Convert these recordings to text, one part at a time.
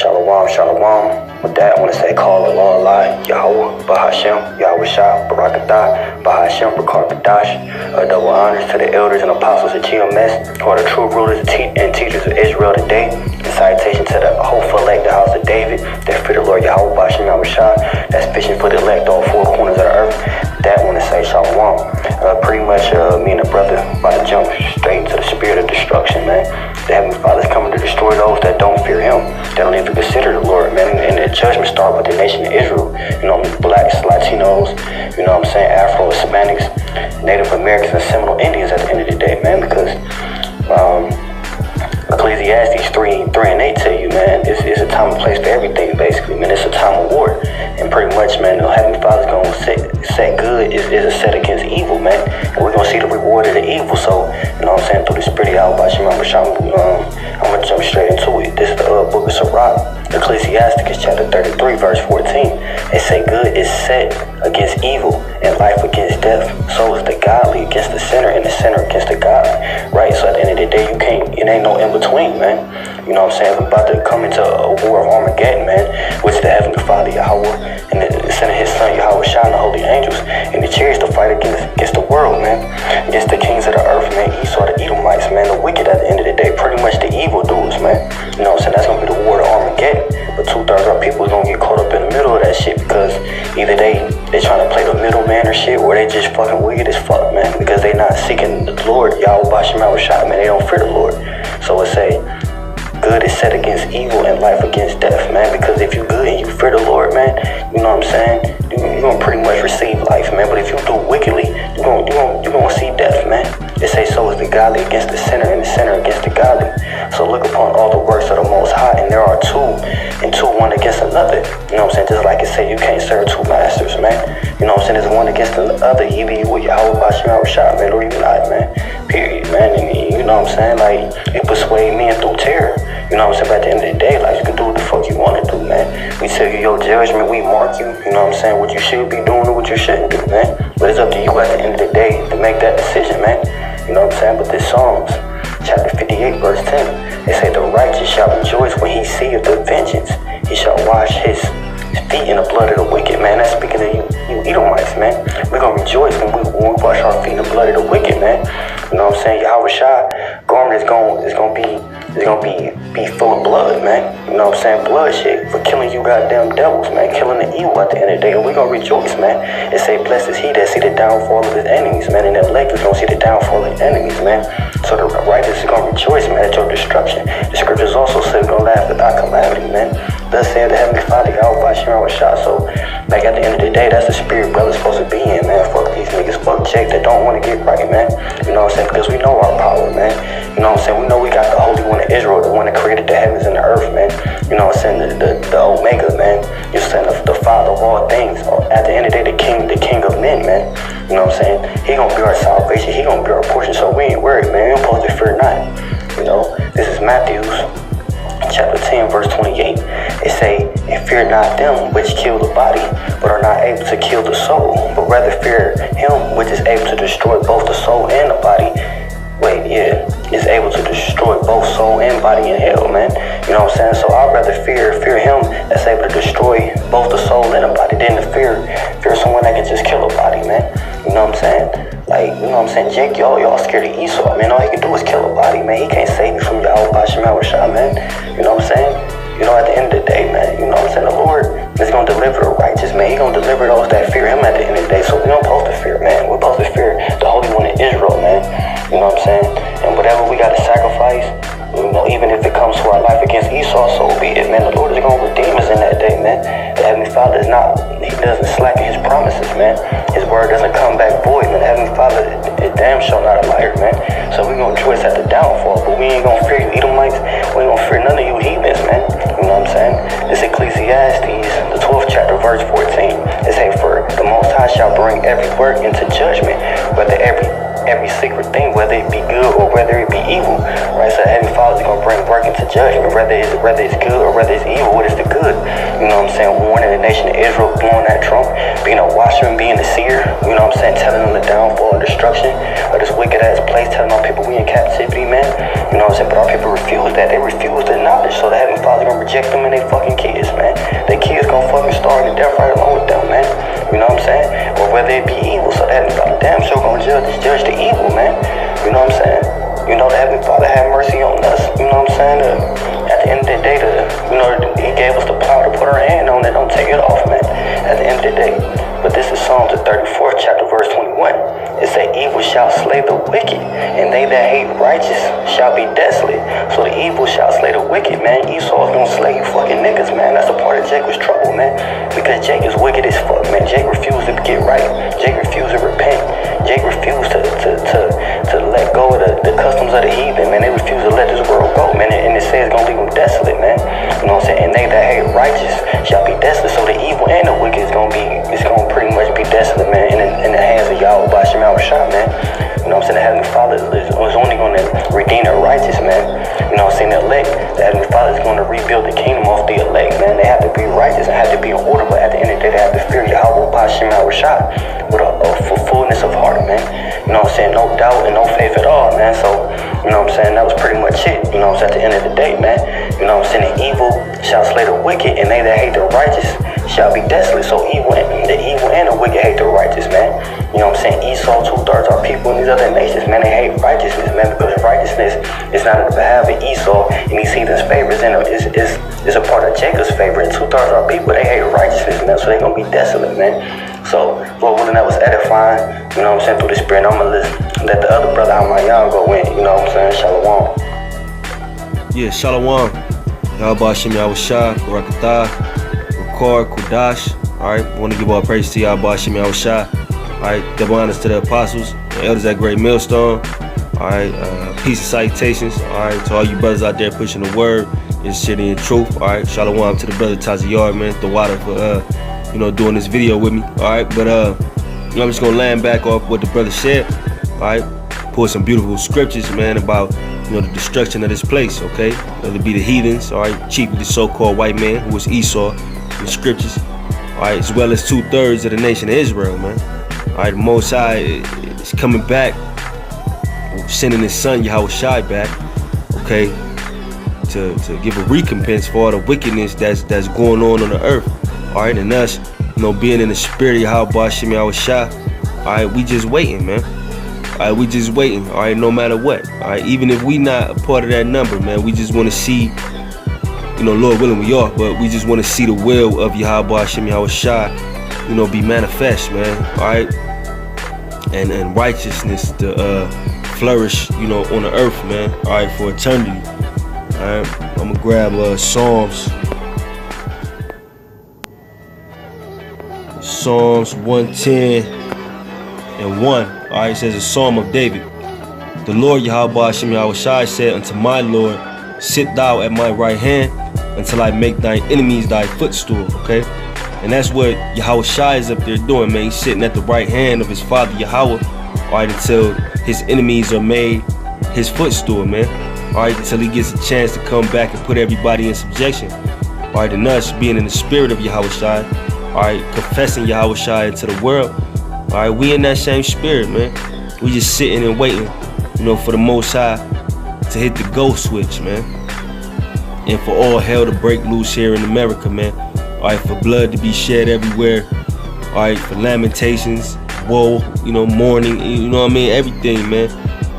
Shalom, shalom. With that, I want to say, call Allah, Yahweh, Bahashem, Yahweh Shah, Barakatah, Bahashem, Barakadash. Double honors to the elders and apostles of GMS, who are the true rulers and teachers of Israel today. And citation to the hopeful elect, the house of David, that fear the Lord Yahweh, Bahashem, Yahweh Shah, that's fishing for the elect all four corners of the earth. That, I want to say, shalom. Pretty much, me and the brother about to jump straight into the spirit of destruction, man. The Heavenly Father's coming to destroy those that don't fear Him, that don't even consider the Lord, man. And the judgment start with the nation of Israel. You know, blacks, Latinos, you know what I'm saying, Afro, Hispanics, Native Americans, and Seminole Indians at the end of the day, man. Because Ecclesiastes 3:8 tell you, man, it's a time and place for everything, basically, man. It's a time of war. And pretty much, man, the Heavenly Father's going to set good is a set against evil, man. And we're going to see the reward of the evil. So, you know what I'm saying, through the spirit of Yahweh, I'm going to jump straight into it. This is the book of Sirach, Ecclesiastes chapter 33, verse 14. It say good is set against evil and life against death. So is the godly against the sinner and the sinner against the godly. Right? So at the end of the day, it ain't no in between, man. You know what I'm saying? We're about to come into a war of Armageddon, man, which the Heavenly Father, Yahweh, and the Son of His Son, Yahweh Shah, and the holy angels, and the chariots to fight against the world, man, against the kings of the earth, man, Esau, the Edomites, man, the wicked at the end of the day, pretty much the evildoers, man. You know what I'm saying? That's going to be the war of Armageddon. But 2/3 of our people is going to get caught up in the middle of that shit because either they trying to play the middleman or shit, or they just fucking wicked as fuck, man, because they not seeking the Lord, Yahweh Bashem Shah, man. They don't fear the Lord. So it say, good is set against evil and life against death, man. Because if you good and you fear the Lord, man, you know what I'm saying, you're gonna pretty much receive life, man. But if you do wickedly, you're gonna see death, man. It say so is the godly against the sinner and the sinner against the godly. So look upon all the works of the Most High, and there are two, and two one against another. You know what I'm saying? Just like it say, you can't serve two masters, man. You know what I'm saying? There's one against the other. Either you with Yahweh Bashem Shah, man, or you not, man. Period, man. And you know what I'm saying? Like, it persuade men through terror. You know what I'm saying? But at the end of the day, like, you can do what the fuck you want to do, man. We tell you your judgment, we mark you. You know what I'm saying? What you should be doing or what you shouldn't do, man. But it's up to you at the end of the day to make that decision, man. You know what I'm saying? But this Psalms, chapter 58, verse 10, it say the righteous shall rejoice when he seeth the vengeance. He shall wash his feet in the blood of the wicked, man. That's speaking of you Edomites, man. We're going to rejoice when we wash our feet in the blood of the wicked, man. You know what I'm saying? Yahweh Shah garment is going to be full of blood, man. You know what I'm saying? Bloodshed for killing you goddamn devils, man. Killing the evil at the end of the day. And we're going to rejoice, man. It say, blessed is he that see the downfall of his enemies, man. And the elect is going to see the downfall of his enemies, man. So the righteous is going to rejoice, man, at your destruction. The scriptures also say we're going to laugh at thy calamity, man. Thus said the Heavenly Father, Yahweh Bashem Shah. So, like, at the end of the day, that's the spirit brothers supposed to be in, man. Fuck these niggas, fuck Jake that don't want to get right, man. You know what I'm saying? Because we know our power, man. You know what I'm saying? We know we got the Holy One of Israel, the one that created the heavens and the earth, man. You know what I'm saying? The Omega, man. You're saying the Father of all things. At the end of the day, the King of men, man. You know what I'm saying? He gonna be our salvation. He gonna be our portion. So we ain't worried, man. We ain't supposed to fear not. You know, this is Matthew chapter 10, verse 28. It say, and fear not them which kill the body, but are not able to kill the soul, but rather fear him which is able to destroy both the soul and the body. Is able to destroy both soul and body in hell, man. You know what I'm saying? So I'd rather fear him that's able to destroy both the soul and the body than to fear someone that can just kill a body, man. You know what I'm saying? Like, you know what I'm saying? Jake, y'all scared of Esau, man. All he can do is kill a body, man. He can't save you from Yahweh Bashem Shah, man. You know what I'm saying? You know, at the end of the day, man, you know what I'm saying? The Lord is going to deliver the righteous, man. He's going to deliver those that fear him at the end of the day. So we don't supposed to fear, man. We're supposed to fear the Holy One of Israel, man. You know what I'm saying? And whatever we got to sacrifice, you know, even if it comes to our life against Esau, so be it, man. The Lord is going to redeem us in that day, man. The Heavenly Father he doesn't slacken his promises, man. His word doesn't come back void, man. The Heavenly Father is damn sure not a liar, man. So we're going to rejoice at the downfall, but we ain't going to fear you Edomites. We ain't going to fear none of you heathens, man. You know what I'm saying? It's Ecclesiastes, the 12th chapter, verse 14. It say, for the Most High shall bring every work into judgment, whether every secret thing, whether it be good or whether it be evil, right? So the Heavenly Father is going to bring work into judgment, whether it's good or whether it's evil. What is the good? You know what I'm saying? Warning the nation of Israel, blowing that trump, being a watchman, being a seer. You know what I'm saying? Telling them the downfall and destruction of this wicked ass place, telling our people we in captivity, man. You know what I'm saying? But our people refuse that. They refuse the knowledge, so the Heavenly Father gonna reject them and they fucking kids, man. Their kids gonna fucking starve to death right along with them, man. You know what I'm saying? Or whether it be evil, so the Heavenly Father damn sure gonna judge the evil, man. You know what I'm saying? You know, the Heavenly Father had mercy on us. You know what I'm saying? At the end of the day, He gave us the power to put our hand on it. Don't take it off, man. At the end of the day. But this is Psalms the 34th chapter, verse 21. It said, evil shall slay the wicked, and they that hate righteous shall be desolate. So the evil shall slay the wicked, man. Esau's gonna slay you fucking niggas, man. That's a part of Jacob's trouble, man. Because Jake is wicked as fuck, man. Jake refused to get right. Jake refused to repent. Jake refused to let go of the customs of the heathen, man. They refuse to let this world go, man. And it says it's gonna leave them desolate, man. You know what I'm saying? And they that hate righteous shall be desolate. So the evil and the wicked is gonna pretty much be desolate, man, in the hands of Yahweh Bashim Al-Rashad, man. You know what I'm saying? The Heavenly Father is only gonna redeem the righteous, man. You know what I'm saying? The elect, the Heavenly Father is gonna rebuild the kingdom off the elect, man. They have to be righteous and have to be in order, but at the end of the day, they have to fear Yahweh Bashim Al-Rashad with a fullness of heart, man. You know what I'm saying? No doubt and no faith at all, man. So, you know what I'm saying? That was pretty much it. You know what I'm saying? At the end of the day, man. You know what I'm saying? The evil shall slay the wicked, and they that hate the righteous shall be desolate. So the evil and the wicked hate the righteous, man. You know what I'm saying? Esau, 2/3 our people in these other nations, man, they hate righteousness, man, because righteousness is not on behalf of Esau, and he sees his favors in him. It's a part of Jacob's favor, and 2/3 our people, they hate righteousness, man, so they're gonna be desolate, man. So, Lord willing, that was edifying, you know what I'm saying, through the spirit. I'm gonna let the other brother Amayan go in, you know what I'm saying? Shalom. Yeah, Shalom. Yahweh Shem Yahushua, Barakatah, Rakar, Kudash. Alright, I want to give all praise to Yahweh Shem Yahushua. Alright, double honors to the apostles, the elders at Great Millstone. Alright, peace and salutations. Alright, to all you brothers out there pushing the word and shitting in truth. Alright, Shalom to the brother Taziyar, man, the water for doing this video with me. Alright, but I'm just gonna land back off what the brother said. Alright, pull some beautiful scriptures, man, about the destruction of this place, okay? Whether it be the heathens, alright, chiefly the so-called white man who was Esau in the scriptures, alright, as well as 2/3 of the nation of Israel, man. Alright, the Most High is coming back, sending his son Yahushua back, okay, to give a recompense for all the wickedness that's going on the earth. Alright, and us, being in the spirit of Yahweh Shem Yahushua, alright, we just waiting, man. Alright, we just waiting, alright, no matter what. Alright, even if we not a part of that number, man, we just want to see, Lord willing we are, but we just want to see the will of Yahweh Shem Yahushua, be manifest, man. Alright, and righteousness to flourish, on the earth, man. Alright, for eternity. Alright, I'm gonna grab Psalms 110 and 1. Alright, it says a Psalm of David. The Lord Yahweh Shem Yahushua said unto my Lord, sit thou at my right hand until I make thine enemies thy footstool. Okay, and that's what Yahushua is up there doing, man. He's sitting at the right hand of his father Yahweh, alright, until his enemies are made his footstool, man. Alright, until he gets a chance to come back and put everybody in subjection. Alright, and us being in the spirit of Yahushua, alright, confessing Yahushua into the world. Alright, we in that same spirit, man. We just sitting and waiting, for the Most High to hit the go switch, man. And for all hell to break loose here in America, man. Alright, for blood to be shed everywhere. Alright, for lamentations, woe, mourning, everything, man.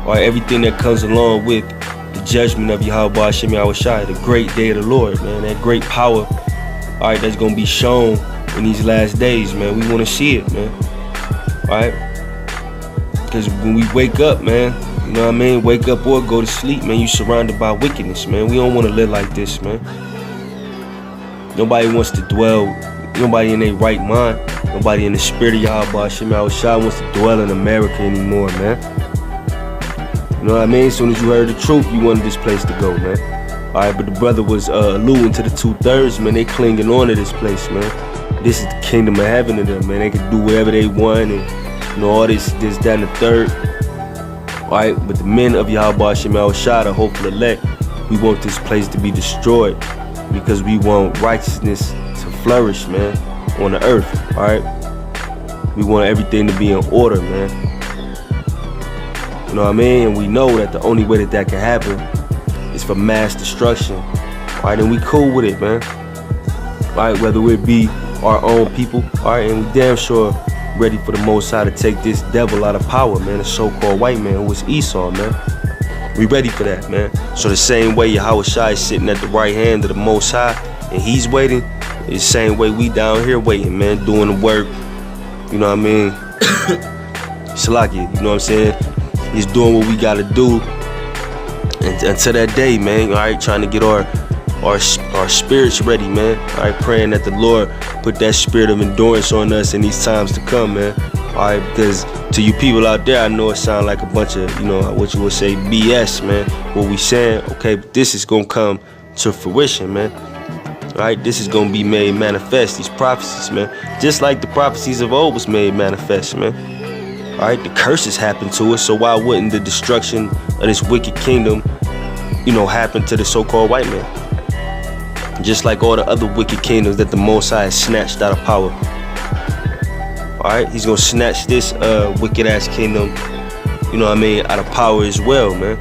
Alright, everything that comes along with the judgment of Yahweh Shem Yahushua, the great day of the Lord, man. That great power, alright, that's gonna be shown in these last days, man. We wanna see it, man. Alright? Because when we wake up, man, wake up or go to sleep, man, you surrounded by wickedness, man. We don't want to live like this, man. Nobody wants to dwell, nobody in their right mind, nobody in the spirit of Yahweh Shem Yahushua wants to dwell in America anymore, man. You know what I mean? As soon as you heard the truth, you wanted this place to go, man. Alright, but the brother was alluding to the 2/3, man. They clinging on to this place, man. This is the kingdom of heaven to them, man. They can do whatever they want and all this, that, and the third. Alright, but the men of Yahweh Shem Yahushua, the hopeful elect, We want this place to be destroyed because we want righteousness to flourish, man, on the earth, all right? We want everything to be in order, man. You know what I mean? And we know that the only way that that can happen is for mass destruction, all right? And we cool with it, man, all right? Whether it be our own people, all right? And we damn sure ready for the Most High to take this devil out of power, man, the so-called white man who was Esau, man. We ready for that, man. So the same way Yahawashi is sitting at the right hand of the Most High and he's waiting, it's the same way we down here waiting, man, doing the work, you know what I mean? Salaki, you know what I'm saying? He's doing what we gotta do until that day, man, all right? Trying to get our spirits ready, man. All right, praying that the Lord put that spirit of endurance on us in these times to come, man. All right, because to you people out there, I know it sounds like a bunch of, you know, what you would say, BS, man. What we saying, okay, but this is gonna come to fruition, man. All right, this is gonna be made manifest, these prophecies, man. Just like the prophecies of old was made manifest, man. All right, the curses happened to us, so why wouldn't the destruction of this wicked kingdom, you know, happen to the so-called white man? Just like all the other wicked kingdoms that the Most High has snatched out of power. Alright, he's gonna snatch this wicked ass kingdom, you know what I mean, out of power as well, man.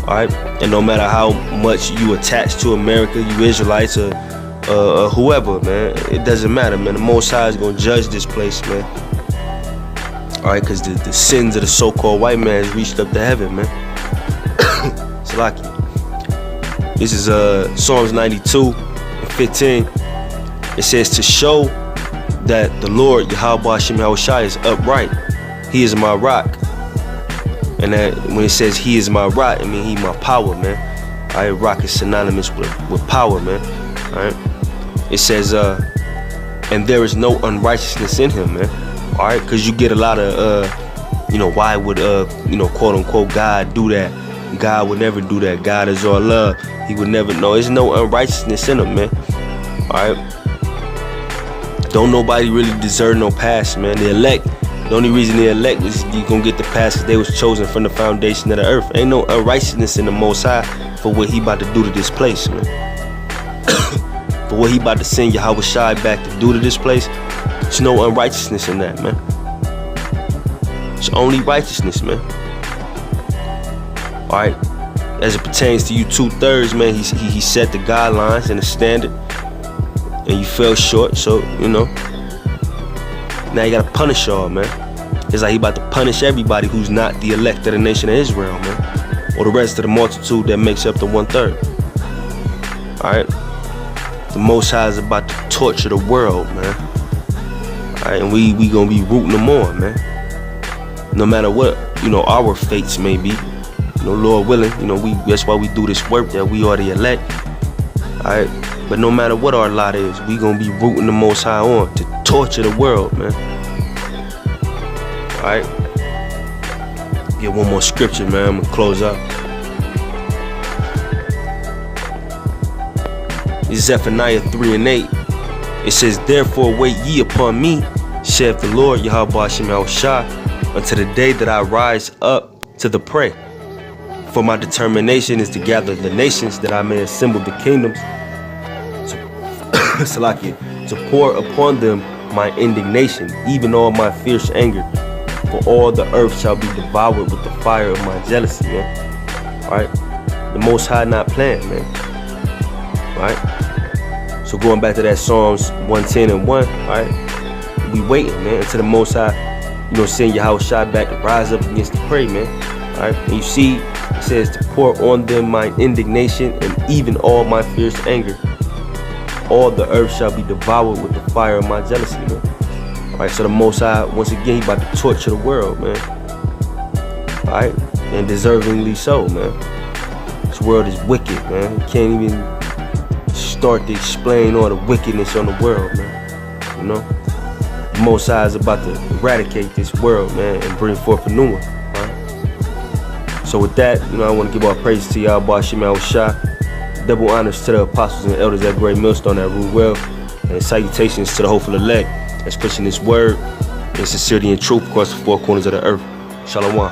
Alright, and no matter how much you attach to America, you Israelites or whoever, man, it doesn't matter, man. The Most High is gonna judge this place, man. Alright, because the sins of the so-called white man has reached up to heaven, man. Salaki. This is Psalms 92:15. It says, to show that the Lord Yahweh Hashem Yahushua is upright. He is my rock. And that when it says he is my rock, I mean he my power, man. Alright, rock is synonymous with power, man. Alright. It says and there is no unrighteousness in him, man. Alright, because you get a lot of you know, why would you know, quote unquote God do that? God would never do that. God is all love. He would never know. There's no unrighteousness in him, man. Alright. Don't nobody really deserve no pass, man. The elect, the only reason the elect is you gonna get the pass because they was chosen from the foundation of the earth. Ain't no unrighteousness in the Most High for what he about to do to this place, man. For what he about to send Yahawashi back to do to this place, there's no unrighteousness in that, man. It's only righteousness, man. Alright, as it pertains to you 2/3, man, he set the guidelines and the standard, and you fell short, so, you know, now you gotta punish y'all, man. It's like he about to punish everybody who's not the elect of the nation of Israel, man, or the rest of the multitude that makes up the 1/3. Alright, the Most High is about to torture the world, man. Alright, and we gonna be rooting them on, man. No matter what, you know, our fates may be. You know, Lord willing, you know, that's why we do this work, that we are the elect. Alright, but no matter what our lot is, we gonna be rooting the Most High on to torture the world, man. Alright, get one more scripture, man. I'm gonna close out. It's Zephaniah 3:8. It says, therefore wait ye upon me, saith the Lord Yahweh Hashem Yahushua, until the day that I rise up to the prey. For my determination is to gather the nations, that I may assemble the kingdoms, to pour upon them my indignation, even all my fierce anger. For all the earth shall be devoured with the fire of my jealousy, man. Alright? The Most High not playing, man. Alright? So going back to that Psalms 110:1, alright? We waiting, man, until the Most High, you know, send Yahawashi back to rise up against the prey, man. Alright? And you see, it says to pour on them my indignation and even all my fierce anger. All the earth shall be devoured with the fire of my jealousy, man. Alright, so the Most High, once again, he about to torture the world, man. Alright? And deservingly so, man. This world is wicked, man. You can't even start to explain all the wickedness on the world, man. You know? The Most High is about to eradicate this world, man, and bring forth a new one. So with that, you know, I want to give all praise to Yahweh Hashem Yahushua. Double honors to the apostles and elders at Great Millstone that rule well. And salutations to the hopeful elect that's pushing this word in sincerity and truth across the four corners of the earth. Shalom.